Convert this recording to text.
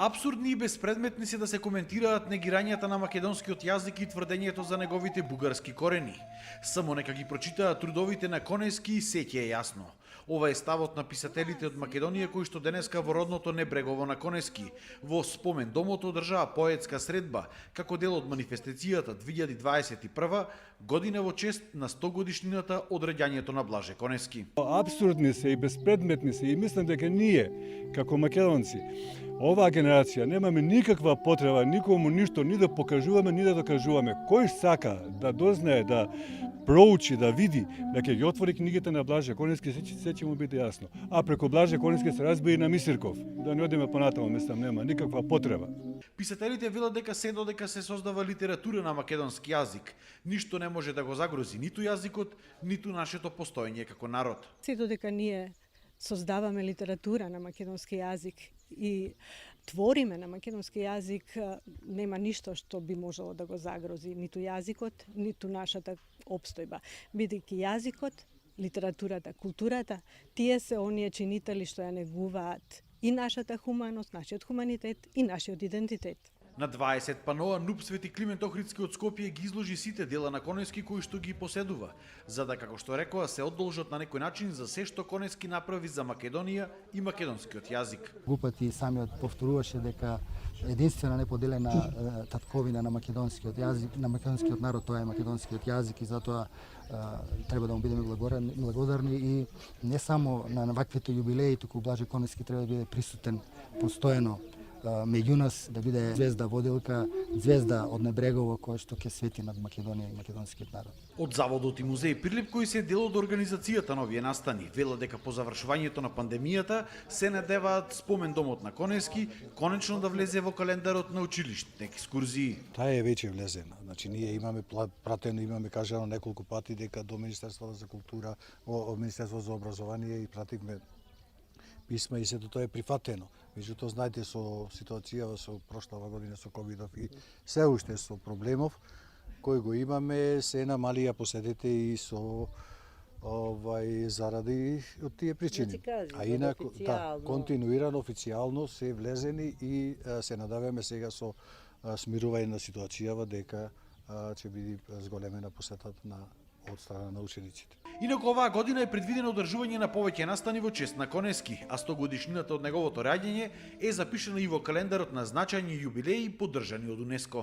Апсурдни и безпредметни се да се коментираат негирањата на македонскиот јазик и тврдењето за неговите бугарски корени. Само нека ги прочитаат трудовите на Конески и сеќе е јасно. Ова е ставот на писателите од Македонија кои што денеска во родното Небрегово на Конески во спомен домот одржаа поетска средба како дел од манифестацијата 2021 година во чест на 100 годишнината од раѓањето на Блаже Конески. Апсурдни се и безпредметни се и мислам дека ние како македонци оваа генерација немаме никаква потреба никому ништо ни да покажуваме, ни да докажуваме. Кој сака да дознае, да проучи, да види, дека ги отвори книгите на Блаже Конески, се ќе му биде јасно. А преку Блаже Конески се разбива и на Мисирков. Да не одиме понатаму, мислам, нема никаква потреба. Писателите велат дека се додека се создава литература на македонски јазик, ништо не може да го загрози ниту јазикот, ниту нашето постоење како народ. Се додека ние создаваме литература на македонски јазик и твориме на македонски јазик, нема ништо што би можело да го загрози ниту јазикот, ниту нашата опстојба. Бидејќи јазикот, литературата, културата, тие се оние чинители што ја негуваат и нашата хуманост, нашиот хуманитет и нашиот идентитет. На 20 паноа НУП Свети Климент Охридски од Скопје ги изложи сите дела на Конески кои што ги поседува, за да, како што рекоа, се одолжат на некој начин за се што Конески направи за Македонија и македонскиот јазик. Глупати самиот повторуваше дека единствена неподелена татковина на македонскиот јазик, на македонскиот народ, тоа е македонскиот јазик и затоа треба да му бидеме благодарни и не само на ваквите јубилеи, туку Блаже Конески треба да биде присутен постојано меѓу нас, да биде звезда водилка, звезда од Небрегово која што ќе свети над Македонија и македонскиот народ. Од заводот и музеј Прилеп кои се дел од организацијата на овие настани, вела дека по завршувањето на пандемијата се надеваат спомен домот на Конески конечно да влезе во календарот на училиштните екскурзии. Таа е веќе влезена. Значи ние имаме пратено, имаме кажано неколку пати дека до Министерството за култура, од Министерството за образование и пративме писма и сето тоа е прифатено. Меѓутоа, знаете, со ситуација со прошлава година со ковидов и се уште со проблемов кој го имаме, се намалија поседите и со заради од тие причини. А инаку континуирано официјално се влезени и се надаваме сега со смирување на ситуацијава дека ќе биде зголемена посетата од страна на учениците. Инаку оваа година е предвидено одржување на повеќе настани во чест на Конески, а 100 годишнината од неговото раѓање е запишана и во календарот на значајни јубилеи поддржани од УНЕСКО.